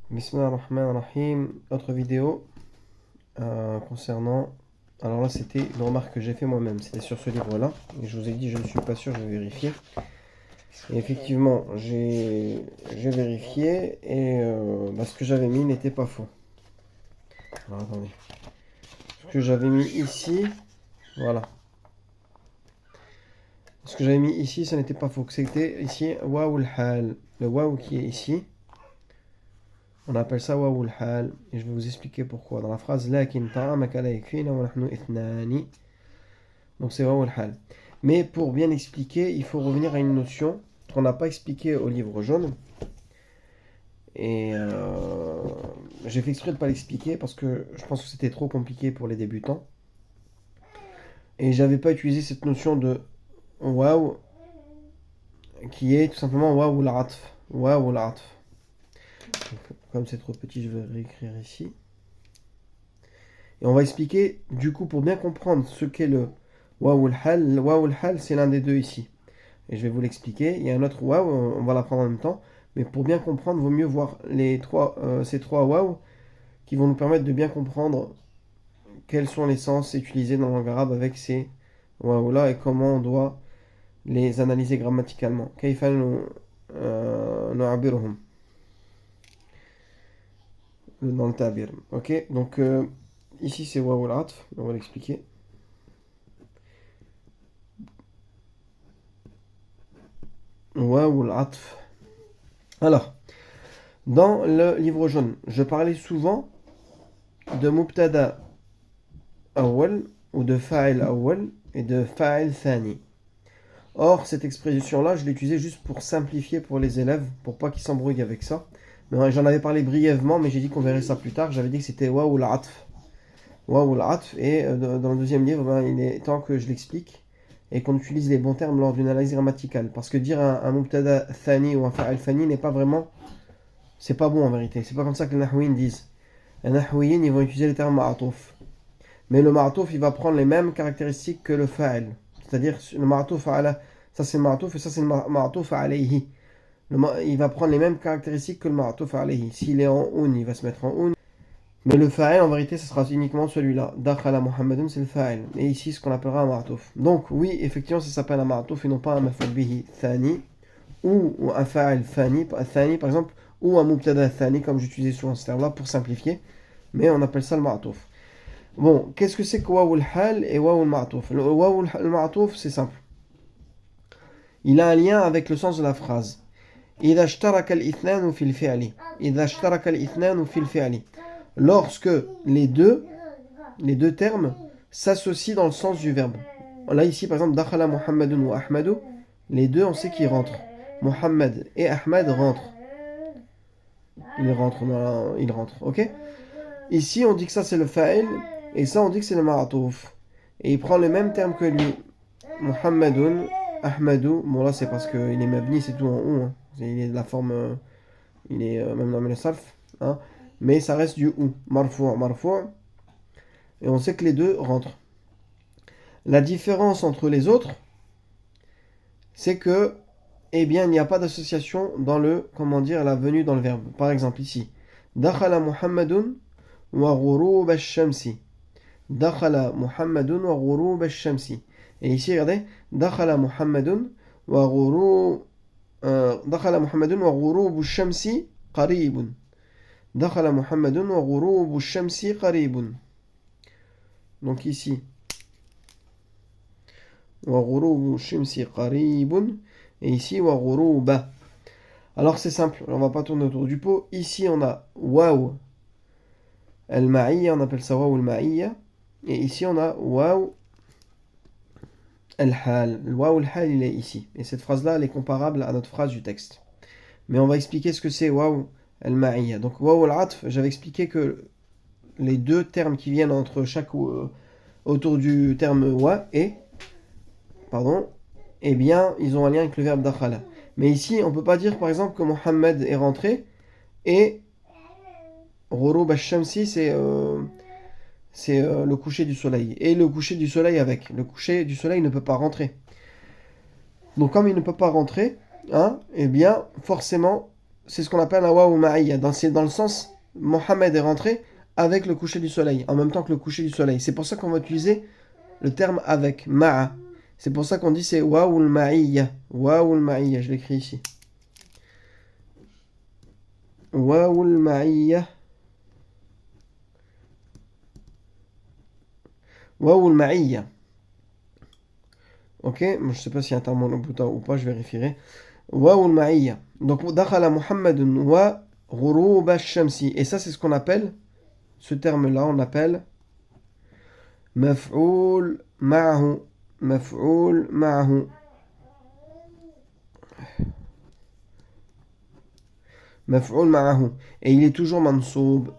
Bismillahirrahmanirrahim. Autre vidéo concernant. Alors là, c'était une remarque que j'ai fait moi-même. C'était sur ce livre-là. Et je vous ai dit, je ne suis pas sûr, je vais vérifier. Et effectivement, j'ai vérifié et ce que j'avais mis n'était pas faux. Alors attendez. Ce que j'avais mis ici, voilà. Ce que j'avais mis ici, ça n'était pas faux. C'était ici waouh al-hal. Le waouh qui est ici. On appelle ça waouh al-hal et je vais vous expliquer pourquoi. Dans la phrase lakin ta'amaka la yakfina wa nahnu ithnani. Donc c'est waouh al-hal. Mais pour bien expliquer, il faut revenir à une notion qu'on n'a pas expliquée au livre jaune. Et j'ai fait exprès de ne pas l'expliquer parce que je pense que c'était trop compliqué pour les débutants. Et j'avais pas utilisé cette notion de waouh qui est tout simplement waouh al-atf. Waouh al-atf. Comme c'est trop petit, je vais réécrire ici. Et on va expliquer, du coup, pour bien comprendre ce qu'est le waouh al-hal. Le waouh al-hal, c'est l'un des deux ici. Et je vais vous l'expliquer. Il y a un autre waouh, on va l'apprendre en même temps. Mais pour bien comprendre, il vaut mieux voir ces trois waouh qui vont nous permettre de bien comprendre quels sont les sens utilisés dans la langue arabe avec ces waouh-là et comment on doit les analyser grammaticalement. Kayfa nu'abiruhum dans le tabir. Ok, donc ici c'est waouh al-atf, on va l'expliquer. Waouh al-atf. Alors, dans le livre jaune, je parlais souvent de mubtada awwal ou de fa'il awwal et de fa'il thani. Or, cette expression-là, je l'ai utilisée juste pour simplifier pour les élèves, pour pas qu'ils s'embrouillent avec ça. Mais j'en avais parlé brièvement, mais j'ai dit qu'on verrait ça plus tard. J'avais dit que c'était waouh al-atf. Waouh al-atf, et dans le deuxième livre, il est temps que je l'explique et qu'on utilise les bons termes lors d'une analyse grammaticale. Parce que dire un mubtada thani ou un fa'il thani n'est pas vraiment. C'est pas bon en vérité. C'est pas comme ça que les nahouïnes disent. Les nahouïnes, ils vont utiliser le terme ma'atouf. Mais le ma'atouf, il va prendre les mêmes caractéristiques que le fa'il. C'est-à-dire, le ma'atouf ala, ça c'est le ma'atouf et ça c'est le ma'atouf alayhi. Il va prendre les mêmes caractéristiques que le ma'atouf alayhi. S'il est en un, il va se mettre en un. Mais le fa'il, en vérité, ce sera uniquement celui-là. Dakhala Muhammadun, c'est le fa'il. Et ici, ce qu'on appellera un ma'atouf. Donc, oui, effectivement, ça s'appelle un ma'atouf et non pas un maf'ul bihi thani. Ou un fa'il thani, par exemple, ou un mubtada thani, comme j'utilisais souvent ce terme-là pour simplifier. Mais on appelle ça le ma'atouf. Bon, qu'est-ce que c'est que waouh al-hal et waouh al-ma'atouf? Le waouh al-ma'atouf, c'est simple. Il a un lien avec le sens de la phrase. إذا اشترك الاثنان في الفعل. إذا اشترك الاثنان في الفعل. Lorsque les deux termes s'associent dans le sens du verbe. Là, ici, par exemple, Dakhala Muhammadun ou Ahmadu, les deux, on sait qu'ils rentrent. Muhammad et Ahmad rentrent. Ils rentrent, ok? Ici, on dit que ça, c'est le fa'il, et ça, on dit que c'est le ma'atouf. Et il prend le même terme que lui. Muhammadun, Ahmadu. Bon, là, c'est parce qu'il est mabni, c'est tout en ou. Hein. Il est de la forme. Il est même dans le sarf. Hein. Mais ça reste du ou. Marfou'. Et on sait que les deux rentrent. La différence entre les autres, c'est que, eh bien, il n'y a pas d'association dans la venue dans le verbe. Par exemple, ici. Dakhala Muhammadun wa ghurub ash-shamsi. Dakhala Muhammadun wa ghurub ash-shamsi. Et ici, regardez. Dakhala Muhammadun wa ghurub ash-shamsi qaribun. Dakhala Muhammadun wa ghurub ash-shamsi qaribun. Donc ici. Wa ghurub ash-shamsi qaribun. Et ici, wa ghuruba. Alors c'est simple, on va pas tourner autour du pot. Ici, on a waouh al-ma'iyya, on appelle ça waouh al-ma'iyya. Et ici, on a waouh al-hal. Le waouh al-hal, il est ici. Et cette phrase-là, elle est comparable à notre phrase du texte. Mais on va expliquer ce que c'est waouh al-ma'iyya. Donc, waouh al-atf, j'avais expliqué que les deux termes qui viennent entre chaque autour du terme wa et, eh bien, ils ont un lien avec le verbe dakhala. Mais ici, on ne peut pas dire, par exemple, que Mohammed est rentré et ghurub ash-shamsi, c'est le coucher du soleil. Et le coucher du soleil avec. Le coucher du soleil ne peut pas rentrer. Donc, comme il ne peut pas rentrer, hein, eh bien, forcément, c'est ce qu'on appelle un waouh ma'iyya. C'est dans le sens, Mohammed est rentré avec le coucher du soleil, en même temps que le coucher du soleil. C'est pour ça qu'on va utiliser le terme avec, ma'a. C'est pour ça qu'on dit c'est waouh ma'iyya. Waouh ma'iyya, je l'écris ici. Waouh ma'iyya. Waouh ma'iyya. Ok, je sais pas s'il y a un terme monobouta ou pas, je vérifierai. Waouh ma'iyya. Donc, dakhala Muhammadun wa ghurub ash-shamsi. Et ça, c'est ce qu'on appelle, ce terme-là, on appelle maf'oul ma'ahu. Maf'oul ma'ahu. Maf'oul ma'ahu. Et il est toujours mansoub.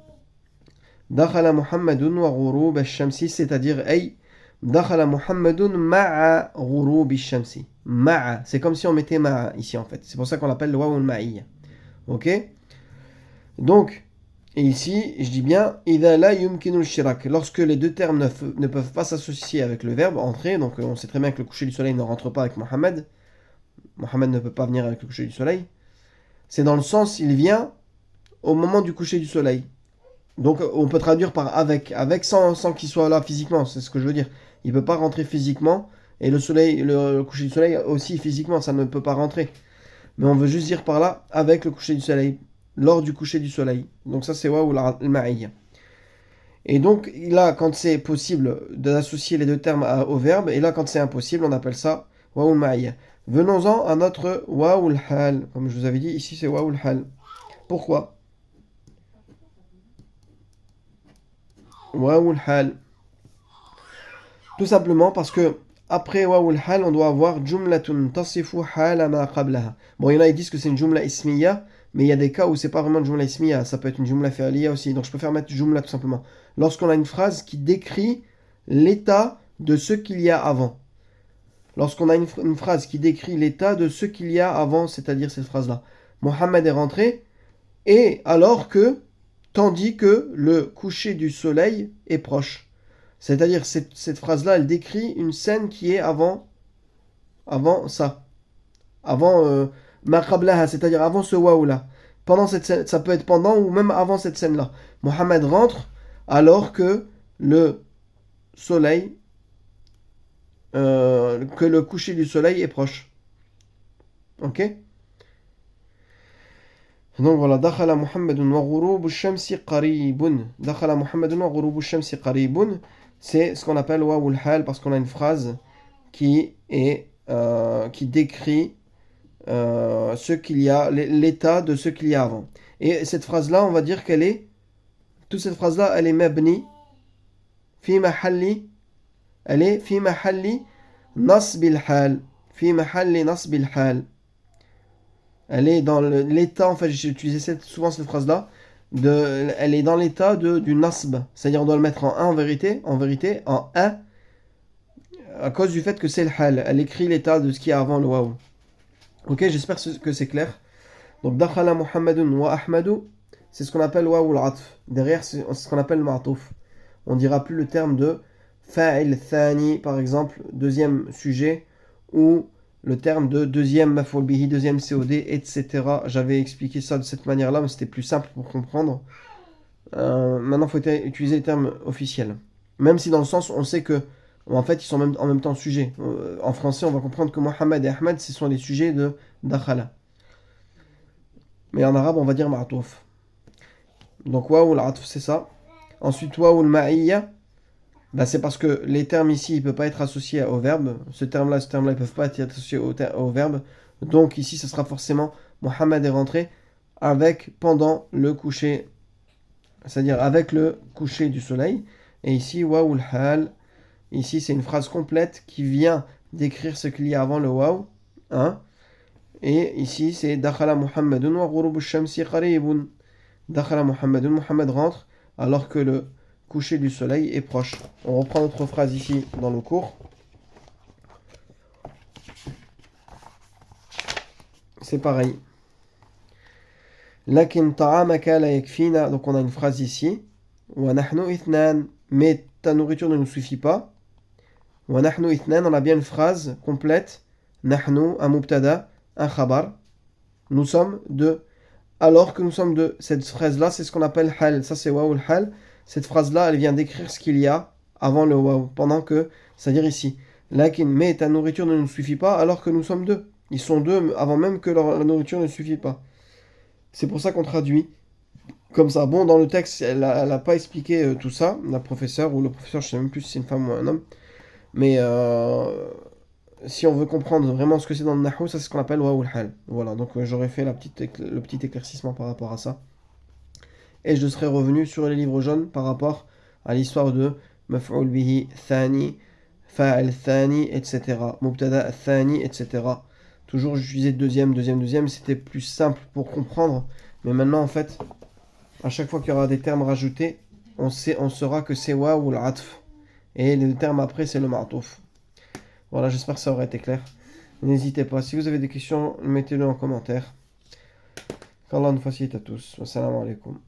Dakhala Muhammadun wa ghurub ash-shamsi, c'est-à-dire, ay, dakhala Muhammadun ma'a ghurub ash-shamsi. Ma'a. C'est comme si on mettait ma'a ici, en fait. C'est pour ça qu'on l'appelle le waouh ma'iyya. Ok? Donc, et ici, je dis bien, idha la yumkinu al-shirak. Lorsque les deux termes ne peuvent pas s'associer avec le verbe entrer, donc on sait très bien que le coucher du soleil ne rentre pas avec Mohammed. Mohammed ne peut pas venir avec le coucher du soleil. C'est dans le sens, il vient au moment du coucher du soleil. Donc on peut traduire par avec sans qu'il soit là physiquement, c'est ce que je veux dire. Il ne peut pas rentrer physiquement, et le soleil, le coucher du soleil aussi physiquement, ça ne peut pas rentrer. Mais on veut juste dire par là, avec le coucher du soleil, lors du coucher du soleil. Donc ça c'est waouh al-ma'iyya. Et donc là, quand c'est possible d'associer les deux termes au verbe, et là quand c'est impossible, on appelle ça waouh al-ma'iyya. Venons-en à notre waouh al-hal. Comme je vous avais dit, ici c'est waouh al-hal. Pourquoi waouh al-hal? Tout simplement parce que après waouh al-hal, on doit avoir jumlatun tasifu hala ma qablaha. Bon, il y en a qui disent que c'est une jumla ismiya, mais il y a des cas où c'est pas vraiment une jumla ismiya, ça peut être une jumla fi'liya aussi. Donc je préfère mettre jumla tout simplement. Lorsqu'on a une phrase qui décrit l'état de ce qu'il y a avant. Lorsqu'on a une phrase qui décrit l'état de ce qu'il y a avant, c'est-à-dire cette phrase-là. Mohammed est rentré, et alors que, tandis que le coucher du soleil est proche. C'est-à-dire cette phrase-là, elle décrit une scène qui est avant ça. Avant ma qablaha, c'est-à-dire avant ce waouh-là. Pendant cette scène, ça peut être pendant ou même avant cette scène-là. Mohammed rentre alors que le soleil, que le coucher du soleil est proche. Ok? Donc voilà, dakhala Muhammadun wa ghurubu shamsi qaribun. Dakhala Muhammadun wa ghurubu shamsi qaribun. C'est ce qu'on appelle waouh al-hal parce qu'on a une phrase qui décrit ce qu'il y a, l'état de ce qu'il y a avant. Et cette phrase-là, on va dire toute cette phrase-là, elle est mabni, fi mahalli, elle est fi mahalli nasbil hal, fi mahalli nasbil hal. Elle est dans l'état, en fait, j'ai utilisé souvent cette phrase-là, elle est dans l'état du nasb, c'est-à-dire on doit le mettre en 1 en vérité, en 1, à cause du fait que c'est le hal, elle écrit l'état de ce qu'il y a avant le waouh. Ok, j'espère que c'est clair. Donc, dakhala Muhammadun wa Ahmadu, c'est ce qu'on appelle waouh al-atf. Derrière, c'est ce qu'on appelle ma'touf. On ne dira plus le terme de fa'il thani, par exemple, deuxième sujet, ou le terme de deuxième maf'ul bihi, deuxième COD, etc. J'avais expliqué ça de cette manière-là, mais c'était plus simple pour comprendre. Maintenant, il faut utiliser les termes officiels. Même si dans le sens, on sait que en fait, ils sont en même temps sujets. En français, on va comprendre que Mohammed et Ahmed, ce sont les sujets de dakhala. Mais en arabe, on va dire ma'touf. Donc, waouh al-atf, c'est ça. Ensuite, waouh al-ma'iyya, c'est parce que les termes ici, ils ne peuvent pas être associés au verbe. Ce terme-là, ils ne peuvent pas être associés au verbe. Donc, ici, ce sera forcément Mohammed est rentré pendant le coucher, c'est-à-dire avec le coucher du soleil. Et ici, waouh al-hal. Ici, c'est une phrase complète qui vient décrire ce qu'il y a avant le waouh. Hein? Et ici, c'est dakhala Muhammadun wa ghurubu shamsi qaribun. Dakhala Muhammadun, Muhammad rentre alors que le coucher du soleil est proche. On reprend notre phrase ici dans le cours. C'est pareil. Lakin ta'amaka la yakfina. Donc on a une phrase ici. Wa nahnu ithnan. Mais ta nourriture ne nous suffit pas. Wa nahnu ithnan. On a bien une phrase complète. Nahnu, un mubtada, un khabar. Nous sommes deux. alors que nous sommes deux. Cette phrase-là, c'est ce qu'on appelle hal. Ça, c'est waouh hal. Cette phrase-là, elle vient décrire ce qu'il y a avant le waouh, pendant que, c'est-à-dire ici. Lakin, mais ta nourriture ne nous suffit pas alors que nous sommes deux. Ils sont deux avant même que la nourriture ne suffit pas. C'est pour ça qu'on traduit comme ça. Bon, dans le texte, elle a pas expliqué tout ça, la professeure, ou le professeur, je sais même plus si c'est une femme ou un homme. Mais si on veut comprendre vraiment ce que c'est dans le Nahou, ça c'est ce qu'on appelle Waoul Hal. Voilà, donc j'aurais fait le petit éclaircissement par rapport à ça. Et je serais revenu sur les livres jaunes par rapport à l'histoire de Maf'ul bihi, Thani, Fa'al Thani, etc. Mubtada Thani, etc. Toujours j'utilisais deuxième, c'était plus simple pour comprendre. Mais maintenant, en fait, à chaque fois qu'il y aura des termes rajoutés, on saura que c'est wa ou l'atf. Et le terme après, c'est le ma'touf. Voilà, j'espère que ça aura été clair. N'hésitez pas, si vous avez des questions, mettez-le en commentaire. Qu'Allah nous facilite à tous. Wassalamu alaikum.